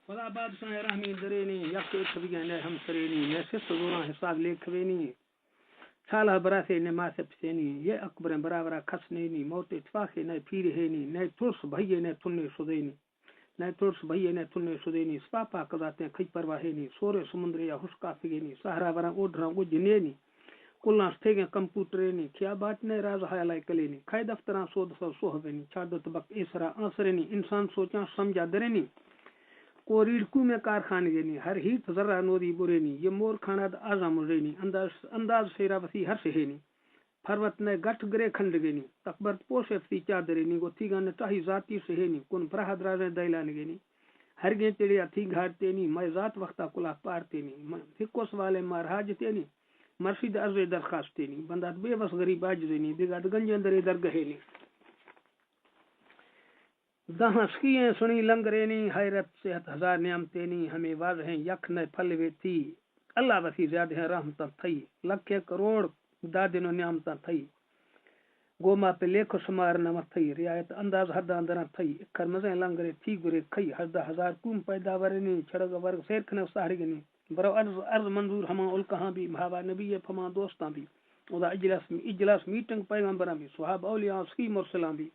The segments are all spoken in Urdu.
خدا بادشاہ رحمی درینی یک ایک بھی نے ہم سرینی نے سس زورا حساب لکھوینی سالہ براثے نے ماسے پسینی یہ اکبر برابر کھسنینی موت اتفاق نے پھیر ہینی نے ترس بھئیے نے تھنے سدینی نے ترس بھئیے نے تھنے سدینی سپاپا قضاتے کھئی پرواہینی سورے سمندر یا حسکا فگینی سہارا ورا اوڈھرا کو جنینی کلنا ستھے کمپیوٹرینی کیا بات نے راز حیالائی کلینی کھائی دفتران سود سو سوہوینی چادت بک اسرا آنسرینی انسان سوچاں سمجھا درینی کو ریڑکو میں کارخانگینی ہر ہیت ذرہ نوری برینی یہ مور کھانا اعظم رینی انداز سیرا وسی ہر سہینی پھروت نے گٹھ گرے کھنڈگینی تکبرت پوشفتی چادرینی گو تھی گانے تاہی ذاتی سہینی کن برہد رازیں دیلانگینی ہر گیں چڑیا تھی گھاٹتینی میں ذات وقتا کلا پارتینی ہکوس والے مار حاجتینی مرشید عرض درخواستینی بندات بے بس غریب آجزینی بگاد گنجن درے درگہینی دہاں سکییں سنی لنگرینی حیرت صحت ہزار نعمتینی ہمیں واضح یک نئے پھلوے تھی اللہ وسی زیادہ رحمتاں تھئی لکھے کروڑ دادنو نعمتاں تھئی گوما پہ لیکھو شمار نمت تھئی رعایت انداز حداں دراں تھئی اکھر مزیں لنگرے تھی گرے کھئی ہزدہ ہزار کوم پیدا ورنی چھڑگ ورگ سیر کھنے ساڑگنی برو عرض منظور ہما الکہاں بھی بھاوا نبی فما دوستاں بھی ادا اجلاس میٹنگ پیغمبراں بھی صحابہ اولیاء سکی مرسلاں بھی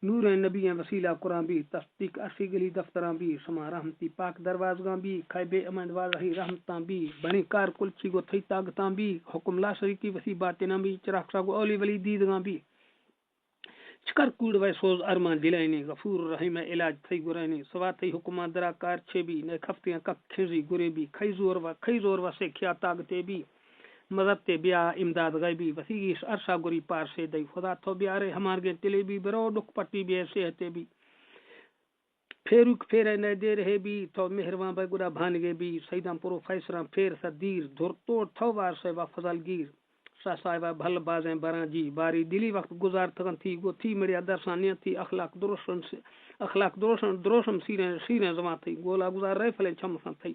نور نبی وسیلہ قرآن بھی تصدیق ارشی گلی دفتراں بھی سما رحمتی پاک دروازگاں بھی خیبے امن واضحی رحمتاں بھی بنی کار کلچی گو تھی طاقتاں بھی حکم لا شریکی وسی باتناں بھی چراغ ساگو اولی ولی دیدگاں بھی چکر کوڑ وے سوز ارمان دلائنی غفور رحیم علاج تھی گرینی سوا تھی حکمان درا کار چھے بھی نے کھفتیاں کک کھنزی گرے بھی کھئی زور و سے کھیا طاقتے بھی مذہب تے بیا امداد غیبی وسیش عرشا گری پار سے دئی خدا تو بیارے ہمارے تلے بھی برو ڈک پٹی بھی ایسے بھی پھیرک پھیرے نہ دے رہے بھی تو مہربان بے گڑا بھانگے بھی سیدام پروفیسراں پھیر صدیر دھر توڑ تھو وار سے وا فضل گیر سا صاحبہ بھل بازیں براں جی باری دلی وقت گزار تھکن تھی گو تھی میرے درسانیہ تھی اخلاق دروشم سیریں زمان تھی گولا گزار رہے فلیں چھم سن تھی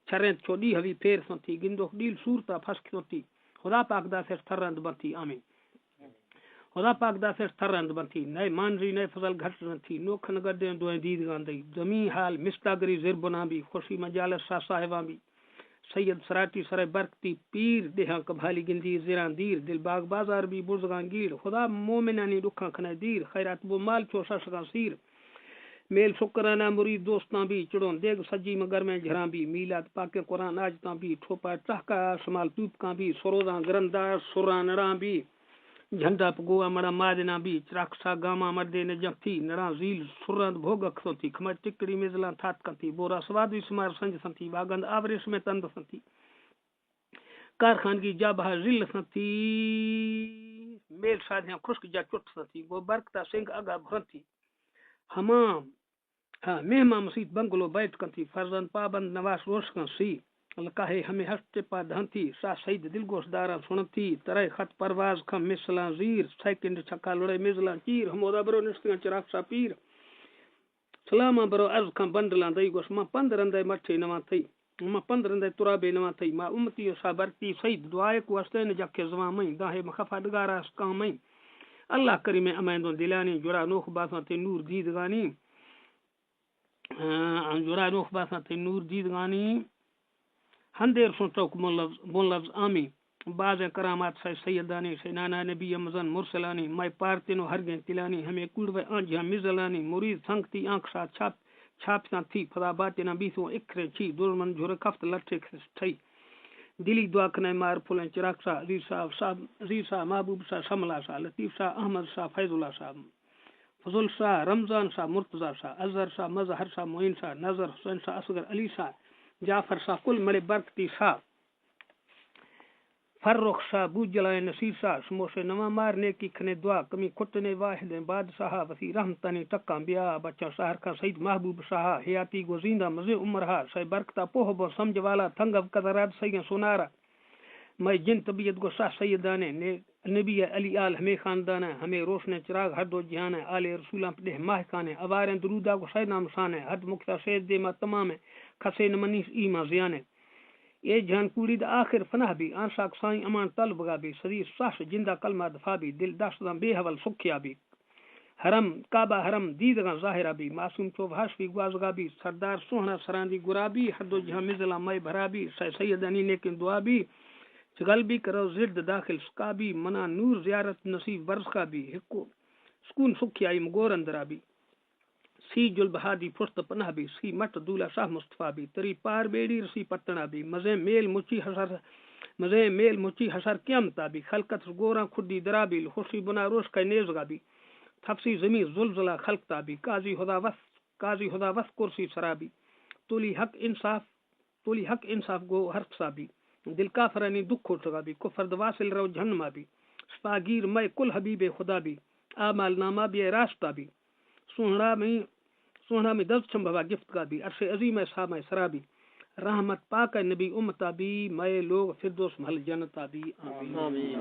چھریں چھوڑی ہوی پھیر سن تھی گندو ڈیل صورتا پھسکن تھی خدا پاک دا سے تھرند بنتی آمین خدا پاک دا سے تھرند بنتی نئے مانری نئے فضل گھٹ تھی نوکھن گردیں دویں دید گاندئی زمین حال مستاگری زر بنا بھی خوشی مجالس سا صاحباں بھی سید سراٹی سرے برکتی پیر دیہاں کبھالی گندی زیران دیر دل باغ بازار بھی برزگان گیر خدا مومنانی دکھاں کھنے دیر خیرات وہ مال چوشا شگاں سیر میل شکرانہ مرید دوستاں بھی چڑون دیگ سجی مگر میں جھراں بھی میلاد پاک قرآن آجتاں بھی ٹھوپا چہکا شمال توپ کاں بھی سروزاں گرندار سران نڑاں بھی جھنڈا پگوا مڑا مادنا بھی چراکسا گاما مردے نے جب تھی نڑاں زیل سرند بھوگک سنتی کھمر ٹکڑی میزلاں تھات کنتی بورا سوادی سمار سنج سنتی واگند آورش میں تند سنتی کارخانگی جا بہا ذل سنتی میل شادیاں خشک جا چٹ سنتی وہ برکتا سنگ آگا بھرنتی ہمام مہمان مسیت بنگلو بیٹھ کنتی فرزند پابند نواس روش کن سی لکاہے ہمیں ہستے پا دھنتی سا سید دل گوش دارا سنتی ترے خط پرواز کم مثلاں زیر سیکنڈ چھکا لڑے میزلاں چیر ہمودا برو نشتیاں چراغ سا پیر سلاما برو عرض کم بندلاں دئی گوش ما پندرندے مٹھے نواں تھی ما پندرندے ترابے نواں تھی ما امتی سا برتی سید دعائے کو استین جکے زواں میں داہے مخفا دگارا کام میں اللہ کریم امیندوں دلانی جڑا نوخ باساں تے نور دیدگانی جڑا نوخ باساں تے نور دیدگانی ہندیر سنتوک بون لفظ آمی بعض کرامات سے سیدانی سے نانا نبی مزن مرسلانی مائی پارتنو ہرگیں تلانی ہمیں کوڑوے آنجھا مزلانی مرید سنگتی آنکھ سا چھاپساں تھی خدا باتنا بیسوں اکھرے چھی دورمن جھورے کفت لٹھے تھی دلی دعا کنے مار پھولیں چراغ سا عزیز سا محبوب سا شملہ سا لطیف سا احمد سا فیض اللہ سا فضل سا رمضان سا مرتضی سا اظہر سا مظہر سا معین سا نظر حسین سا اصغر علی سا جعفر سا کل مڑے برکتی سا فرخ سا بو جلائے نصیر سا سموشے نواں مارنے کی کھنے دعا کمی کھٹنے واحد بادشاہ وسی رحمتانی ٹکاں بیا بچہ شہر کا سید محبوب شاہ حیاتی گو زندہ مزے عمرہا سے برکتا پوہ بو سمجھ والا تھنگب قدرات سیاں سنارا میں جن طبیعت گو شاہ سیدانے نبی علی آل ہمیں خاندانے ہمیں روشن چراغ ہر دو جہانے آل رسولاں پہ ماہ کانے اواریں درودہ کو شاہ نام شانے حد مکتا شید دے ما تمام کھسے نمنیس ایما زیانے یہ جہان کوڑی دا آخر فنہ بھی آنساک سائیں امان طلب گا بھی صدیق ساش جندہ کلمہ دفا بھی دل داشتاں بے حول سکھیا بھی حرم کعبہ حرم دیدگاں ظاہرہ بھی معصوم چوب ہاشوی گوازگا بھی سردار سوہنا سراندی گرابی حد و جہاں مزلا مائی بھرا بھی سید انی نیکن دعا بھی چگل بھی کرو زرد داخل سکا بھی منا نور زیارت نصیب برس کا بھی ہکو سکون سکھی آئی مگور اندرا بھی سی جل بہادی پشت پناہ بھی سی مٹ دولا شاہ مصطفیٰ بھی تری پار بیڑی رسی پتنا بھی مزے میل مچی حسر قیامتا بھی خلقت گوراں کھڈی درا بھی خوشی بنا روش کا نیزگا بھی تھپسی زمین زلزلہ خلقتا بھی قاضی خدا وس کرسی سرابی تولی حق انصاف گو ہرسا بھی دل کافرانی دکھ اٹھگا بھی کفر واصل رو جہنما بھی شفاگیر میں کل حبیب خدا بھی آمال نامہ بھی راستہ بھی سوہنا میں دست چمبھوا گفت کا بھی عرش عظیم سامہ سرابی رحمت پاک نبی امتا بھی میں لوگ فردوس محل جنتا بھی آمین